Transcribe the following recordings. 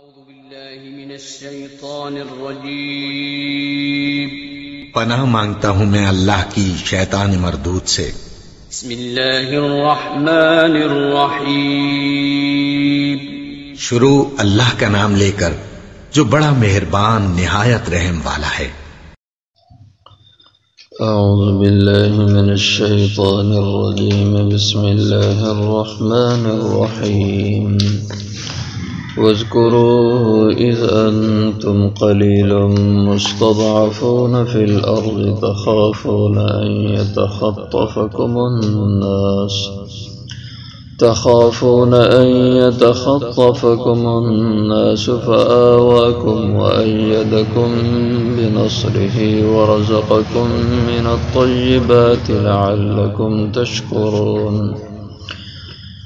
أعوذ بالله من الشيطان الرجيم پناہ مانگتا ہوں میں اللہ کی شیطان مردود سے۔ بسم الله الرحمن الرحيم شروع اللہ کا نام لے کر جو بڑا مہربان نہایت رحم والا ہے۔ أعوذ بالله من الشيطان الرجيم بسم الله الرحمن الرحيم واذكروا إذ أنتم قليل مستضعفون في الأرض تخافون أن يتخطفكم الناس فآواكم وأيدكم بنصره ورزقكم من الطيبات لعلكم تشكرون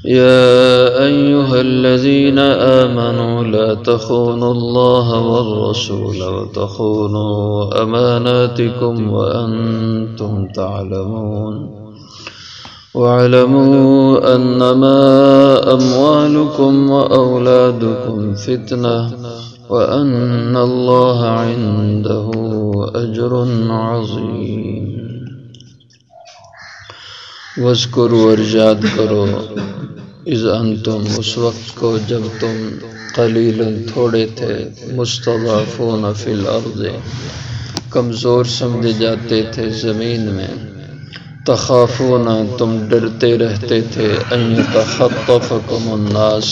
يا أيها الذين آمنوا لا تخونوا الله والرسول وتخونوا أماناتكم وأنتم تعلمون واعلموا أنما أموالكم وأولادكم فتنة وأن الله عنده أجر عظيم۔ واذکروا اور یاد کرو اذ انتم اس وقت کو جب تم قلیل تھوڑے تھے، مستضعفون فی الارض کمزور سمجھے جاتے تھے زمین میں، تخافون تم ڈرتے رہتے تھے، ان یتخطفکم الناس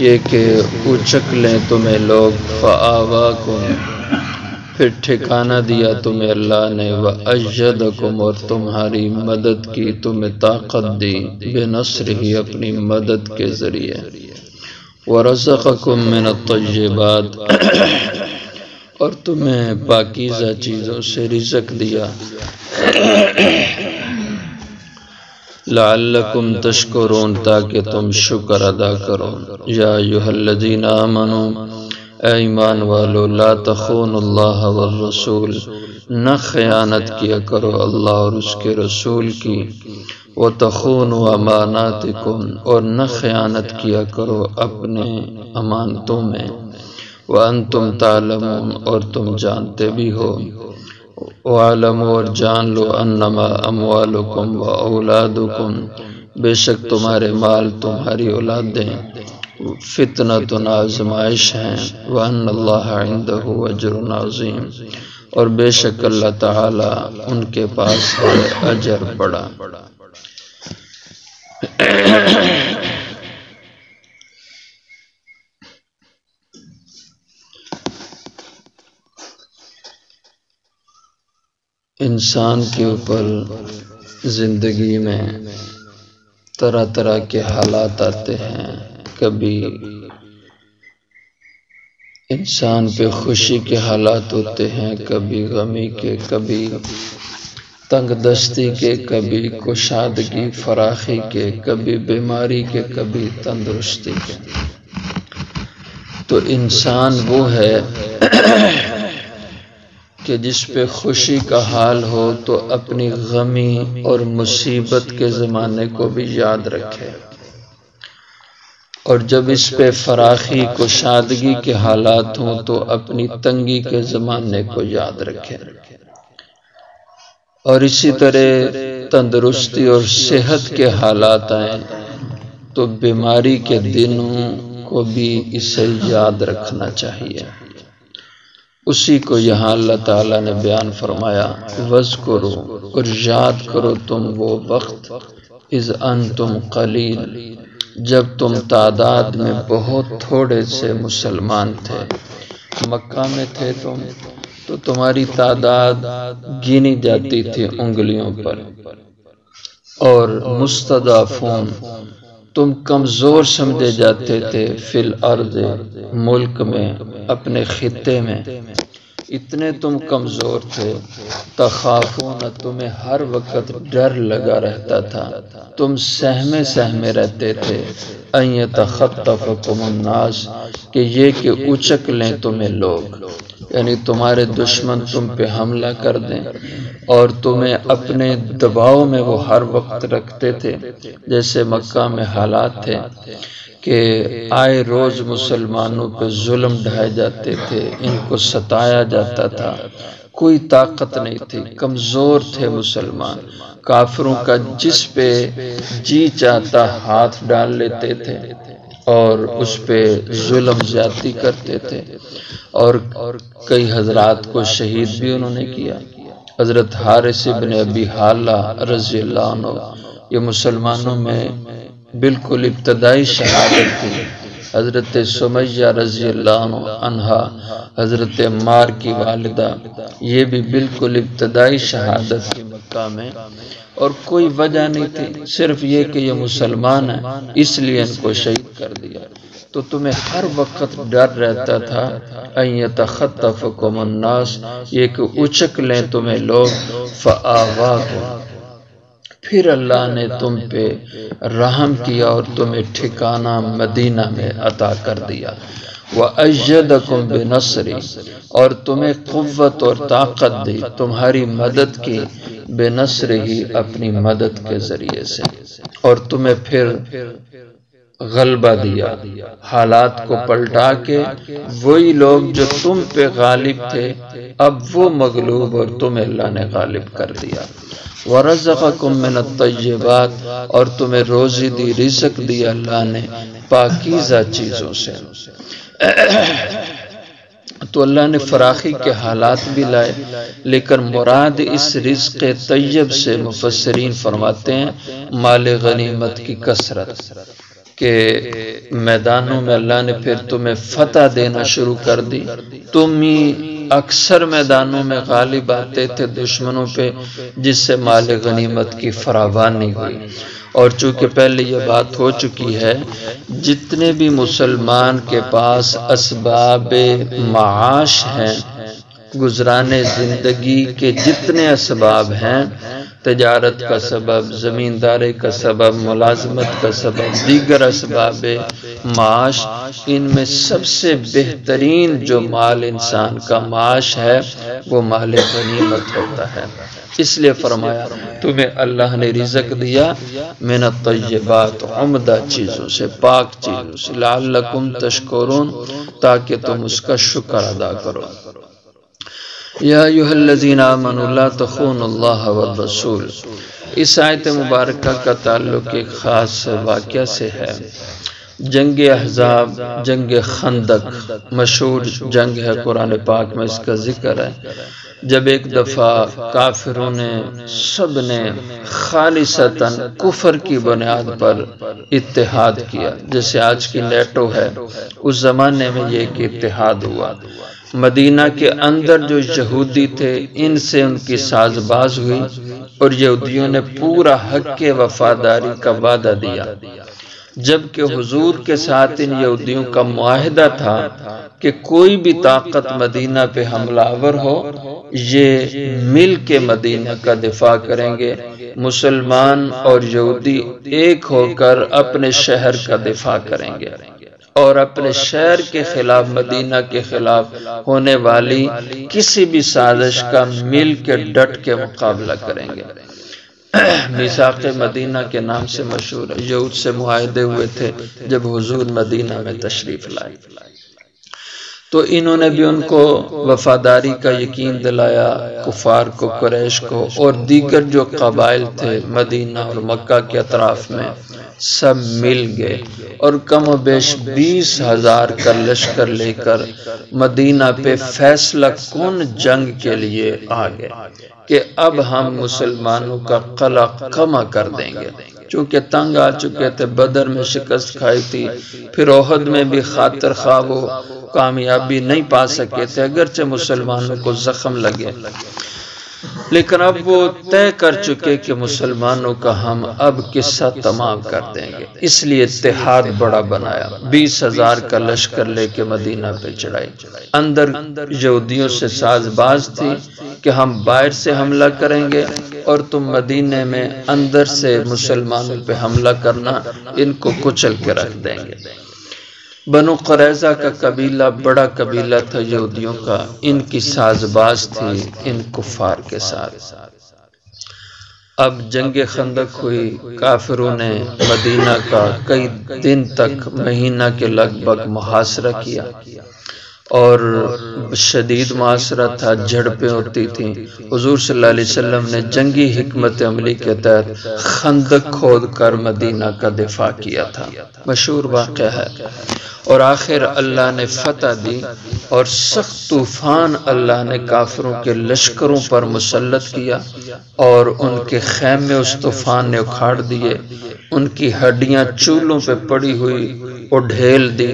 یہ کہ اچک لیں تمہیں لوگ، فآواکم پھر ٹھکانہ دیا تمہیں اللہ نے، وَأَيَّدَكُمْ اور تمہاری مدد کی، تمہیں طاقت دی، بِنَصْرِهِ اپنی مدد کے ذریعے، وَرَزَقَكُمْ مِنَ الطَّيِّبَاتِ اور تمہیں پاکیزہ چیزوں سے رزق دیا، لَعَلَّكُمْ تَشْكُرُونَ تاکہ تم شکر ادا کرو۔ یا ایھا الذین آمنوا اے ایمان والو، لا تخونوا اللہ والرسول نہ خیانت کیا کرو اللہ اور اس کے رسول کی، وتخونوا اماناتکم اور نہ خیانت کیا کرو اپنے امانتوں میں، وانتم تعلمون اور تم جانتے بھی ہو، وعلموا اور جان لو انما اموالکم واولادکم بے شک تمہارے مال تمہاری اولادیں فتنۃ آزمائش ہیں، وَأَنَّ اللَّهَ عِندَهُ أَجْرٌ عَظِيمٌ اور بے شک اللہ تعالی ان کے پاس ہے اجر بڑا۔ انسان کے اوپر زندگی میں طرح طرح کے حالات آتے ہیں، کبھی انسان پہ خوشی کے حالات ہوتے ہیں، کبھی غمی کے، کبھی تنگ دستی کے، کبھی کشادگی فراخی کے، کبھی بیماری کے، کبھی تندرستی کے۔ تو انسان وہ ہے کہ جس پہ خوشی کا حال ہو تو اپنی غمی اور مصیبت کے زمانے کو بھی یاد رکھے، اور جب اس پہ فراخی کشادگی کے حالات ہوں تو اپنی تنگی کے زمانے کو یاد رکھے، اور اسی طرح تندرستی اور صحت کے حالات آئیں تو بیماری کے دنوں کو بھی اسے یاد رکھنا چاہیے۔ اسی کو یہاں اللہ تعالیٰ نے بیان فرمایا، وَاذْكُرُوا اور یاد کرو تم وہ وقت، اذ انتم قلیل جب تم تعداد میں بہت تھوڑے سے مسلمان تھے، مکہ میں تھے تم تو تمہاری تعداد گنی جاتی تھی انگلیوں پر، اور مستضعفون تم کمزور سمجھے جاتے تھے، فی الارض ملک میں، اپنے خطے میں اتنے تم کمزور تھے، تخافون تمہیں ہر وقت ڈر لگا رہتا تھا، تم سہمے سہمے رہتے تھے، ان یتخطفکم الناس کہ یہ کہ اچک لیں تمہیں لوگ، یعنی تمہارے دشمن تم پہ حملہ کر دیں اور تمہیں اپنے دباؤ میں وہ ہر وقت رکھتے تھے، جیسے مکہ میں حالات تھے کہ آئے روز مسلمانوں پہ ظلم ڈھائے جاتے تھے، ان کو ستایا جاتا تھا، کوئی طاقت نہیں تھی، کمزور تھے مسلمان، کافروں کا جس پہ جی چاہتا ہاتھ ڈال لیتے تھے اور اس پہ ظلم زیادتی کرتے تھے، اور کئی حضرات کو شہید بھی انہوں نے کیا۔ حضرت حارث بن ابی حالہ رضی اللہ عنہ، یہ مسلمانوں میں بالکل ابتدائی شہادت تھی۔ حضرت سمیہ رضی اللہ عنہا، حضرت عمار کی والدہ، یہ بھی بالکل ابتدائی شہادت تھی مکہ میں، اور کوئی وجہ نہیں تھی، صرف یہ کہ یہ مسلمان ہیں اس لیے ان کو شہید کر دیا۔ تو تمہیں ہر وقت ڈر رہتا تھا ان یتخطفکم الناس، یہ کہ اچک لیں تمہیں لوگ، فآواکم، پھر اللہ نے تم پہ رحم کیا اور تمہیں ٹھکانہ مدینہ میں عطا کر دیا۔ وَأَيَّدَكُمْ بِنَصْرِهِ، اور تمہیں قوت اور طاقت دی، تمہاری مدد کی، بِنَصْرِهِ، اپنی مدد کے ذریعے سے، اور تمہیں پھر غلبہ دیا، حالات کو پلٹا کے وہی لوگ جو تم پہ غالب تھے اب وہ مغلوب اور تمہیں اللہ نے غالب کر دیا۔ وَرَزَقَكُم مِّنَ الطَّيِّبَاتِ، اور تمہیں روزی دی، رزق دیا اللہ نے پاکیزہ چیزوں سے۔ تو اللہ نے فراخی کے حالات بھی لائے، لیکن مراد اس رزق طیب سے مفسرین فرماتے ہیں مال غنیمت کی کثرت، کہ میدانوں میں اللہ نے پھر تمہیں فتح دینا شروع کر دی، تم ہی اکثر میدانوں میں غالب آتے تھے دشمنوں پہ، جس سے مال غنیمت کی فراوانی ہوئی۔ اور چونکہ پہلے یہ بات ہو چکی ہے، جتنے بھی مسلمان کے پاس اسباب معاش ہیں، گزرانے زندگی کے جتنے اسباب ہیں، تجارت کا سبب، زمینداری کا سبب، ملازمت کا سبب، دیگر اسباب معاش، ان میں سب سے بہترین جو مال انسان کا معاش ہے وہ مال غنیمت ہوتا ہے۔ اس لیے فرمایا تمہیں اللہ نے رزق دیا من الطیبات، عمدہ چیزوں سے، پاک چیزوں سے، لعلکم تشکرون، تاکہ تم اس کا شکر ادا کرو۔ یا ایھا الذین آمنوا لا تخونوا اللہ والرسول، اس آیت مبارکہ کا تعلق ایک خاص واقعہ سے ہے۔ جنگ احزاب، جنگ خندق، مشہور جنگ ہے، قرآن پاک میں اس کا ذکر ہے۔ جب ایک دفعہ کافروں نے، سب نے خالصتاً کفر کی بنیاد پر اتحاد کیا، جیسے آج کی نیٹو ہے، اس زمانے میں یہ ایک اتحاد ہوا۔ مدینہ کے اندر جو یہودی تھے ان سے ان کی ساز باز ہوئی، اور یہودیوں نے پورا حق وفاداری کا وعدہ دیا، جبکہ حضور کے ساتھ ان یہودیوں کا معاہدہ تھا کہ کوئی بھی طاقت مدینہ پہ حملہ آور ہو، یہ مل کے مدینہ کا دفاع کریں گے، مسلمان اور یہودی ایک ہو کر اپنے شہر کا دفاع کریں گے، اور اپنے شہر کے خلاف، مدینہ کے خلاف ہونے والی کسی بھی سازش کا مل کے ڈٹ کے مقابلہ کریں گے۔ میثاق مدینہ کے نام سے مشہور ہے، یہود سے معاہدے ہوئے تھے جب حضور مدینہ میں تشریف لائے، تو انہوں نے بھی ان کو وفاداری کا یقین دلایا، کفار کو، قریش کو، اور دیگر جو قبائل تھے مدینہ اور مکہ کے اطراف میں، سب مل گئے اور کم و بیش 20,000 کا لشکر لے کر مدینہ پہ فیصلہ کن جنگ کے لیے آ گئے کہ اب ہم مسلمانوں کا قلع کما کر دیں گے، چونکہ تنگ آ چکے تھے، بدر میں شکست کھائی تھی، پھر احد میں بھی خاطر خواہ وہ کامیابی نہیں پا سکے تھے، اگرچہ مسلمانوں کو زخم لگے، لیکن اب وہ طے کر چکے کہ مسلمانوں کا ہم اب قصہ تمام کر دیں گے، اس لیے اتحاد بڑا بنایا، 20,000 کا لشکر لے کے مدینہ پہ چڑھائی۔ اندر یہودیوں سے ساز باز تھی کہ ہم باہر سے حملہ کریں گے اور تم مدینے میں اندر سے مسلمانوں پہ حملہ کرنا، ان کو کچل کے رکھ دیں گے۔ بنو قریظہ کا قبیلہ بڑا قبیلہ تھا یہودیوں کا، ان کی ساز باز تھی ان کفار کے ساتھ۔ اب جنگ خندق ہوئی، کافروں نے مدینہ کا کئی دن تک، مہینہ کے لگ بھگ محاصرہ کیا اور شدید محاصرہ تھا، جھڑپیں ہوتی تھیں۔ حضور صلی اللہ علیہ وسلم نے جنگی حکمت عملی کے تحت خندق کھود کر مدینہ کا دفاع کیا تھا، مشہور واقعہ ہے۔ اور آخر اللہ نے فتح دی اور سخت طوفان اللہ نے کافروں کے لشکروں پر مسلط کیا اور ان کے خیمے اس طوفان نے اکھاڑ دیے، ان کی ہڈیاں چولہوں پہ پڑی ہوئی اڈھیل دی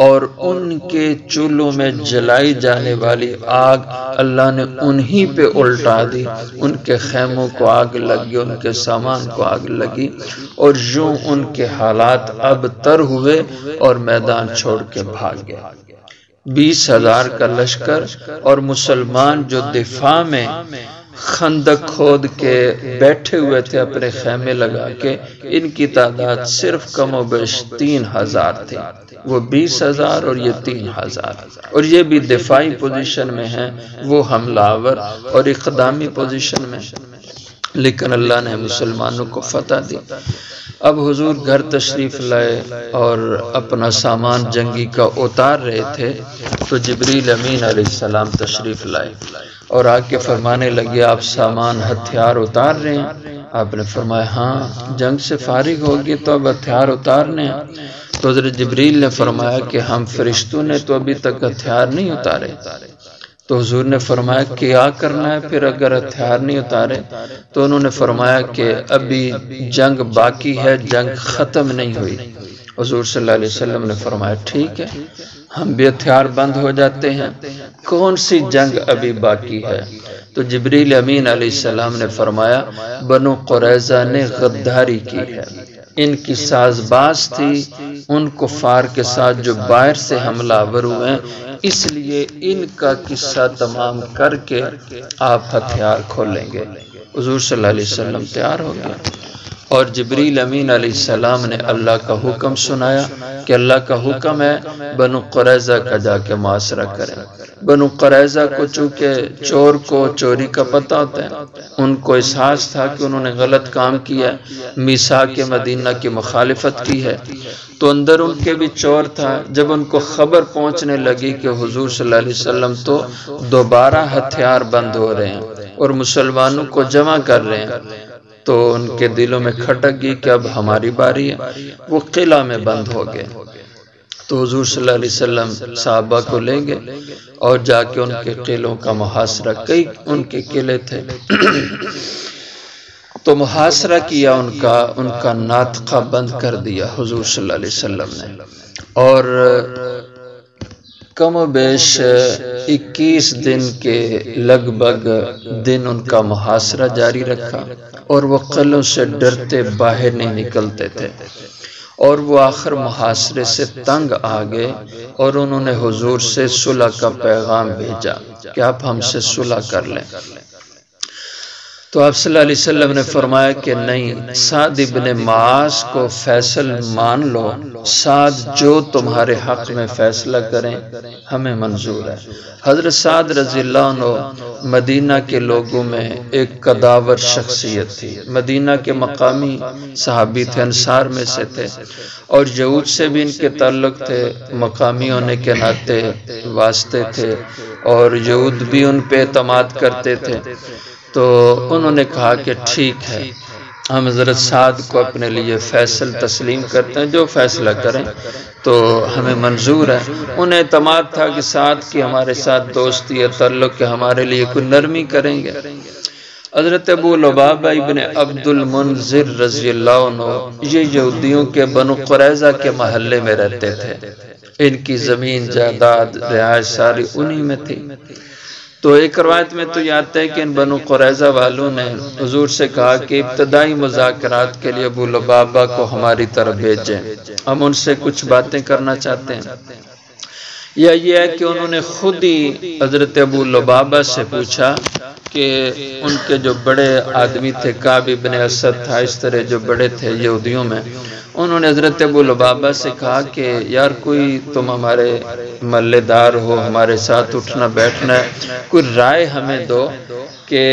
اور ان کے چولہوں میں جلائی جانے والی آگ اللہ نے انہی پہ الٹا دی، ان کے خیموں کو آگ لگی، ان کے سامان کو آگ لگی اور یوں ان کے حالات اب تر ہوئے اور میدان چھوڑ کے بھاگ گئے۔ 20,000 کا لشکر اور مسلمان جو دفاع میں خندق کھود کے بیٹھے ہوئے تھے اپنے خیمے لگا کے، ان کی تعداد صرف کم و بیش 3,000 تھی، وہ 20,000 اور یہ 3,000، اور یہ بھی دفاعی پوزیشن میں ہیں، وہ حملہ آور اور اقدامی پوزیشن میں، لیکن اللہ نے مسلمانوں کو فتح دی۔ اب حضور گھر تشریف لائے اور اپنا سامان جنگی کا اتار رہے تھے تو جبریل امین علیہ السلام تشریف لائے اور آ کے فرمانے لگے، آپ سامان ہتھیار اتار رہے ہیں؟ آپ نے فرمایا ہاں، جنگ سے فارغ ہوگی تو اب ہتھیار اتارنے ہیں۔ تو حضرت جبریل نے فرمایا کہ ہم فرشتوں نے تو ابھی تک ہتھیار نہیں اتارے۔ تو حضور نے فرمایا کیا کرنا ہے پھر اگر ہتھیار نہیں اتارے؟ تو انہوں نے فرمایا کہ ابھی جنگ باقی ہے، جنگ ختم نہیں ہوئی۔ حضور صلی اللہ علیہ وسلم نے فرمایا ٹھیک ہے، ہم بھی ہتھیار بند ہو جاتے ہیں، کون سی جنگ ابھی باقی ہے؟ تو جبریل امین علیہ السلام نے فرمایا بنو قریظہ نے غداری کی ہے، ان کی ساز باز تھی ان کفار کے ساتھ جو باہر سے حملہ آور ہوئے ہیں، اس لیے ان کا قصہ تمام کر کے آپ ہتھیار کھولیں گے۔ حضور صلی اللہ علیہ وسلم تیار ہو گیا اور جبریل امین علیہ السلام نے اللہ کا حکم سنایا کہ اللہ کا حکم ہے بنو قریظہ کا جا کے محاصرہ کریں۔ بنو قریظہ کو چونکہ چور کو چوری کا پتہ ہوتا ہے، ان کو احساس تھا کہ انہوں نے غلط کام کیا ہے، میثاق مدینہ کی مخالفت کی ہے، تو اندر ان کے بھی چور تھا۔ جب ان کو خبر پہنچنے لگی کہ حضور صلی اللہ علیہ وسلم تو دوبارہ ہتھیار بند ہو رہے ہیں اور مسلمانوں کو جمع کر رہے ہیں، تو ان کے دلوں میں کھٹک گئی کہ اب ہماری باری ہے، وہ قلعہ میں بند ہو گئے۔ تو حضور صلی اللہ علیہ وسلم صحابہ کو لیں گے اور جا کے ان کے قلعوں کا محاصرہ، کئی ان کے قلعے تھے، تو محاصرہ کیا، ان کا ناطقہ بند کر دیا حضور صلی اللہ علیہ وسلم نے، اور کم و بیش 21 دن کے لگ بھگ دن ان کا محاصرہ جاری رکھا اور وہ قلعوں سے ڈرتے باہر نہیں نکلتے تھے، اور وہ آخر محاصرے سے تنگ آ گئے اور انہوں نے حضور سے صلح کا پیغام بھیجا کہ آپ ہم سے صلح کر لیں۔ تو آپ صلی اللہ علیہ وسلم نے فرمایا کہ نہیں، سعد ابن معاذ کو فیصل مان لو، سعد جو تمہارے حق میں فیصلہ کریں ہمیں منظور ہے۔ حضرت سعد رضی اللہ عنہ مدینہ کے لوگوں میں ایک قداور شخصیت تھی، مدینہ کے مقامی صحابی تھے، انصار میں سے تھے، اور یہود سے بھی ان کے تعلق تھے، مقامی ہونے کے ناطے واسطے تھے، اور یہود بھی ان پہ اعتماد کرتے تھے۔ تو انہوں نے کہا کہ ٹھیک ہے، ہم حضرت سعد کو اپنے لیے فیصل تسلیم کرتے ہیں، جو فیصلہ کریں تو ہمیں منظور ہے۔ انہیں اعتماد تھا کہ سعد کی ہمارے ساتھ دوستی ہے، تعلق کہ ہمارے لیے کوئی نرمی کریں گے۔ حضرت ابو لبابہ ابن عبد المنذر رضی اللہ عنہ یہ یہودیوں کے بنو قریظہ کے محلے میں رہتے تھے، ان کی زمین جائیداد رہائش ساری انہی میں تھی۔ تو ایک روایت میں تو یہ آتا ہے کہ ان بنو قریظہ والوں نے حضور سے کہا کہ ابتدائی مذاکرات کے لیے ابو لبابہ کو ہماری طرف بھیجیں، ہم ان سے کچھ باتیں کرنا چاہتے ہیں۔ یا یہ ہے کہ انہوں نے خود ہی حضرت ابو لبابہ سے پوچھا کہ ان کے جو بڑے آدمی تھے، کعب بن اسد تھا، اس طرح جو بڑے تھے یہودیوں میں، انہوں نے حضرت ابو لبابہ سے کہا کہ یار کوئی تم ہمارے ملے دار ہو، ہمارے ساتھ اٹھنا بیٹھنا ہے، کوئی رائے ہمیں دو کہ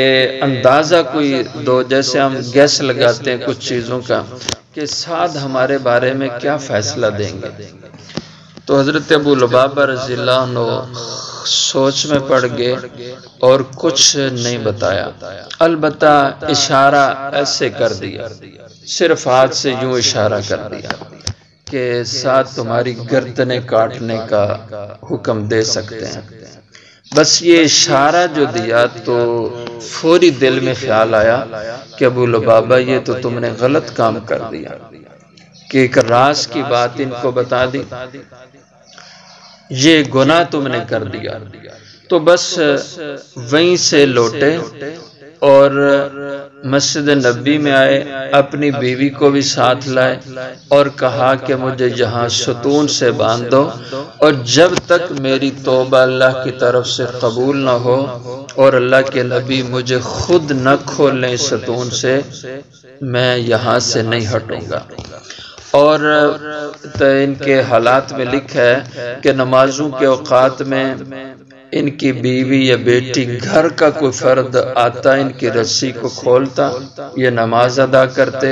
اندازہ کوئی دو، جیسے ہم گیس لگاتے ہیں کچھ چیزوں کا، کہ سعد ہمارے بارے میں کیا فیصلہ دیں گے۔ تو حضرت ابو لبابہ رضی اللہ عنہ سوچ میں پڑ گئے اور کچھ نہیں بتایا، البتہ اشارہ ایسے کر دیا، صرف ہاتھ سے یوں اشارہ کر دیا کہ ساتھ تمہاری گردنیں کاٹنے کا حکم دے سکتے ہیں۔ بس یہ اشارہ جو دیا تو فوری دل میں خیال آیا کہ ابو لبابہ یہ تو تم نے غلط کام کر دیا کہ ایک راز کی بات ان کو بتا دی، یہ گناہ تم نے کر دیا۔ تو بس وہیں سے لوٹے اور مسجد نبی میں آئے، اپنی بیوی کو بھی ساتھ لائے اور کہا کہ مجھے یہاں ستون سے باندھ دو، اور جب تک میری توبہ اللہ کی طرف سے قبول نہ ہو اور اللہ کے نبی مجھے خود نہ کھولیں ستون سے، میں یہاں سے نہیں ہٹوں گا۔ اور ان کے حالات میں لکھا ہے کہ نمازوں کے اوقات میں ان کی بیوی یا بیٹی گھر کا کوئی فرد آتا، ان کی رسی کو کھولتا، یہ نماز ادا کرتے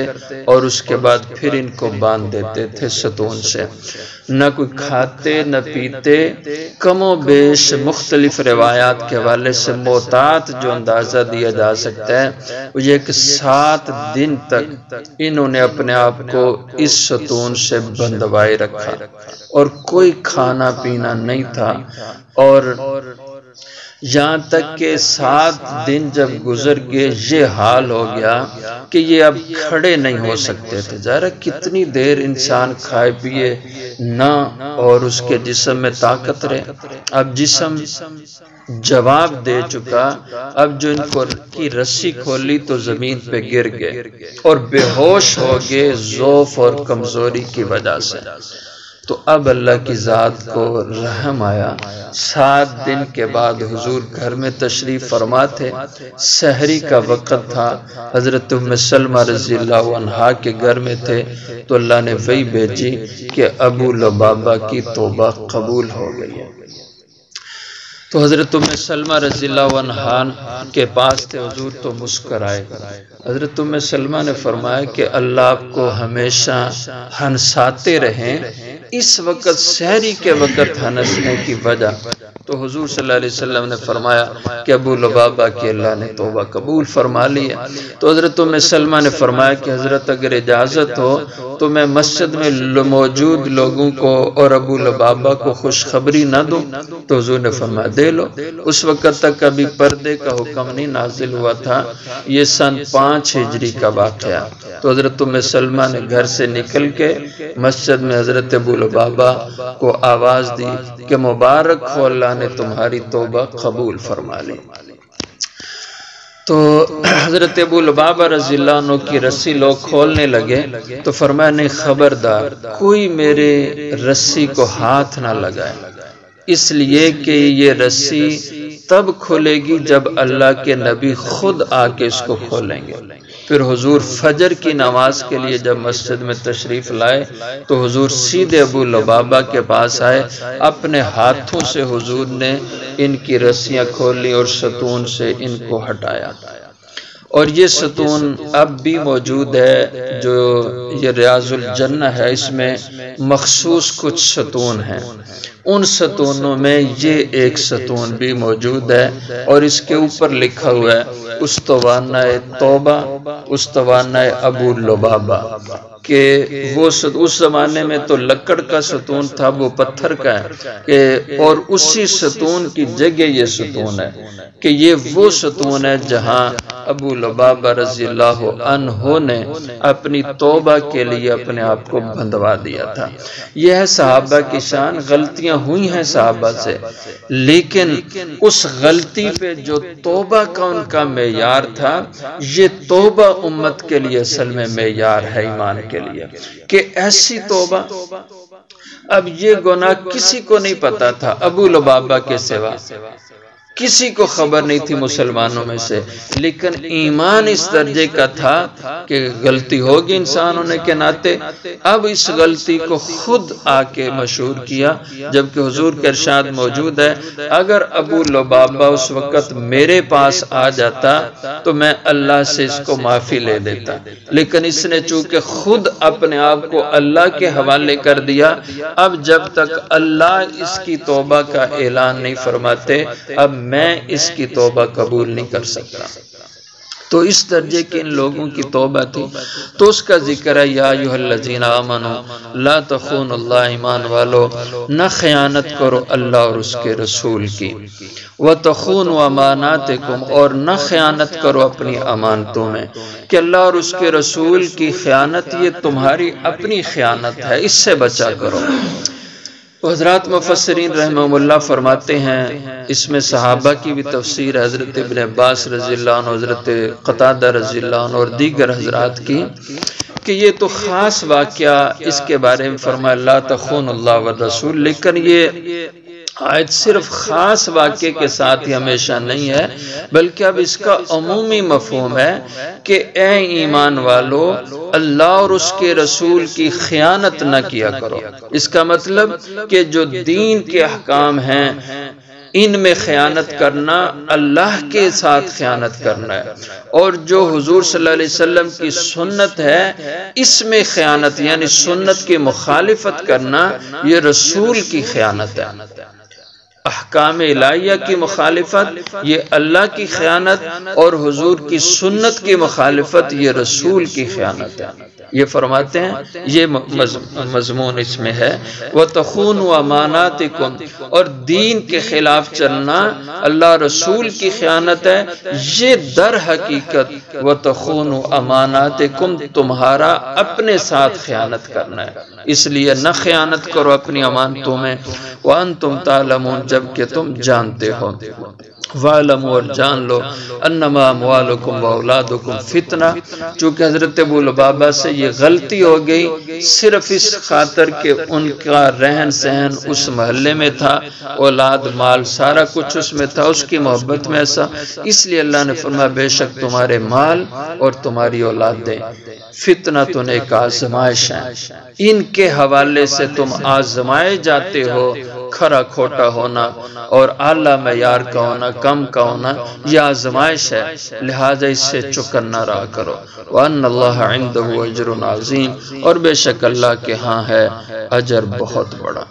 اور اس کے بعد پھر ان کو باندھ دیتے تھے ستون سے۔ نہ کوئی کھاتے نہ پیتے، کم و بیش مختلف روایات کے حوالے سے محتاط جو اندازہ دیا جا سکتا ہے وہ یہ کہ 7 دن تک انہوں نے اپنے آپ کو اس ستون سے بندھوائے رکھا اور کوئی کھانا پینا نہیں تھا، اور یہاں تک کہ 7 دن جب گزر گئے یہ حال ہو گیا کہ یہ اب کھڑے نہیں ہو سکتے تھے۔ ذرا کتنی دیر انسان کھائے پیے نہ اور اس کے جسم میں طاقت رہے، اب جسم جواب دے چکا، اب جو ان کو کی رسی کھولی تو زمین پہ گر گئے اور بے ہوش ہو گئے ضعف اور کمزوری کی وجہ سے۔ تو اب اللہ کی ذات کو رحم آیا، 7 دن کے بعد حضور گھر میں تشریف فرما تھے، سحری کا وقت تھا، حضرت ام سلمہ رضی اللہ عنہا کے گھر میں تھے، تو اللہ نے وحی بھیجی کہ ابو لبابہ کی توبہ قبول ہو گئی ہے۔ تو حضرت ام سلمہ رضی اللہ عنہا کے پاس تھے حضور تو مسکرائے۔ حضرت ام سلمہ نے فرمایا کہ اللہ آپ کو ہمیشہ ہنساتے رہیں، اس وقت سحری کے وقت ہنسنے کی وجہ۔ تو حضور صلی اللہ علیہ وسلم نے فرمایا کہ ابو لبابہ کی اللہ نے توبہ قبول فرما لی ہے۔ تو حضرت ام سلمہ نے فرمایا کہ حضرت اگر اجازت ہو تو میں مسجد میں موجود لوگوں کو اور ابو لبابہ کو خوشخبری نہ دوں؟ تو حضور نے فرمایا دے لو۔ اس وقت تک ابھی پردے کا حکم نہیں نازل ہوا تھا، یہ سن 5 ہجری کا واقعہ۔ تو حضرت ام سلمہ نے گھر سے نکل کے مسجد میں حضرت ابو لبابہ کو آواز دی کہ مبارک ہو، اللہ نے تمہاری توبہ قبول فرما لی۔ تو حضرت ابو لبابہ رضی اللہ عنہ کی رسی لوگ کھولنے لگے تو فرمایا نہیں، خبردار کوئی میرے رسی کو ہاتھ نہ لگائے، اس لیے کہ یہ رسی تب کھلے گی جب اللہ کے نبی خود آ کے اس کو کھولیں گے۔ پھر حضور فجر کی نماز کے لیے جب مسجد میں تشریف لائے تو حضور سیدھے ابو لبابہ کے پاس آئے، اپنے ہاتھوں سے حضور نے ان کی رسیاں کھولی اور ستون سے ان کو ہٹایا۔ اور یہ ستون اب بھی موجود ہے، جو یہ ریاض الجنہ ہے، اس میں مخصوص کچھ ستون ہیں، ان ستونوں میں یہ ایک ستون بھی موجود ہے، اور اس کے اوپر لکھا ہوا ہے استوانہ توبہ، استوانہ ابو لبابہ، کہ وہ اس زمانے میں تو لکڑ کا ستون تھا، وہ پتھر کا ہے، اور اسی ستون کی جگہ یہ ستون ہے کہ یہ وہ ستون ہے جہاں ابو لبابہ رضی اللہ عنہ نے اپنی توبہ کے لیے اپنے آپ کو بندھوا دیا تھا۔ یہ ہے صحابہ کی شان، غلطیاں ہوئی ہیں صحابہ سے، لیکن اس غلطی پہ جو توبہ کا ان کا معیار تھا، یہ توبہ امت کے لیے اصل میں معیار ہے ایمان کے لیے، کہ ایسی توبہ اب یہ گناہ کسی کو نہیں پتا تھا ابو لبابہ کے سوا، کسی کو خبر نہیں تھی مسلمانوں میں سے، لیکن ایمان اس درجے کا تھا کہ غلطی ہوگی انسان ہونے کے ناطے۔ اب اس غلطی کو خود آ کے مشہور کیا، جبکہ حضور کا ارشاد موجود ہے اگر ابو لبابہ اس وقت میرے پاس آ جاتا تو میں اللہ سے اس کو معافی لے دیتا، لیکن اس نے چونکہ خود اپنے آپ کو اللہ کے حوالے کر دیا، اب جب تک اللہ اس کی توبہ کا اعلان نہیں فرماتے اب میں اس کی توبہ قبول نہیں کر سکتا۔ تو اس درجے کے ان لوگوں کی توبہ تھی، تو اس کا ذکر ہے یا ایھا الذین آمنوا لا تخونوا اللہ، ایمان والو نہ خیانت کرو اللہ اور اس کے رسول کی، وتخونوا اماناتکم اور نہ خیانت کرو اپنی امانتوں میں، کہ اللہ اور اس کے رسول کی خیانت یہ تمہاری اپنی خیانت ہے، اس سے بچا کرو۔ حضرات مفسرین رحمہم اللہ فرماتے ہیں اس میں صحابہ کی بھی تفسیر، حضرت ابن عباس رضی اللہ عنہ، حضرت قتادہ رضی اللہ عنہ اور دیگر حضرات کی، کہ یہ تو خاص واقعہ اس کے بارے میں فرمایا لا تخون اللہ والرسول، لیکن یہ آیت صرف خاص واقعے کے ساتھ ہی ہمیشہ نہیں ہے، بلکہ اب اس کا عمومی مفہوم ہے کہ اے ایمان والو اللہ اور اس کے رسول کی خیانت نہ کیا کرو۔ اس کا مطلب کہ جو دین کے احکام ہیں ان میں خیانت کرنا اللہ کے ساتھ خیانت کرنا ہے، اور جو حضور صلی اللہ علیہ وسلم کی سنت ہے اس میں خیانت یعنی سنت کی مخالفت کرنا یہ رسول کی خیانت ہے۔ احکام الہیہ کی مخالفت یہ اللہ کی خیانت، اور حضور کی سنت کی مخالفت یہ رسول کی خیانت ہے۔ یہ فرماتے ہیں یہ مضمون اس میں ہے وَتَخُونُوا أَمَانَاتِكُمْ، اور دین کے خلاف چلنا اللہ رسول کی خیانت ہے، یہ در حقیقت وَتَخُونُوا أَمَانَاتِكُمْ تمہارا اپنے ساتھ خیانت کرنا ہے، اس لیے نہ خیانت کرو اپنی امانتوں میں، وَأَنْتُمْ تَعْلَمُونَ جبکہ تم جانتے ہو، وَعْلَمُوا اور جان لو انما اموالکم واولادکم فتنہ، چونکہ حضرت ابو لبابہ سے یہ غلطی ہو گئی صرف اس خاطر کہ ان کا رہن سہن اس محلے میں تھا، اولاد مال سارا کچھ اس میں تھا، اس کی محبت میں ایسا، اس لیے اللہ نے فرمایا بے شک تمہارے مال اور تمہاری اولادیں فتنۃ ایک آزمائش ہیں، ان کے حوالے سے تم آزمائے جاتے ہو، کھرا کھوٹا ہونا اور اعلیٰ معیار کا ہونا کم کا ہونا یہ آزمائش ہے، لہذا اس سے چکن نہ رہا کرو۔ وَأَنَّ اللَّهَ عِندَهُ أَجْرٌ عَظِيمٌ، اور بے شک اللہ کے ہاں ہے اجر بہت بڑا۔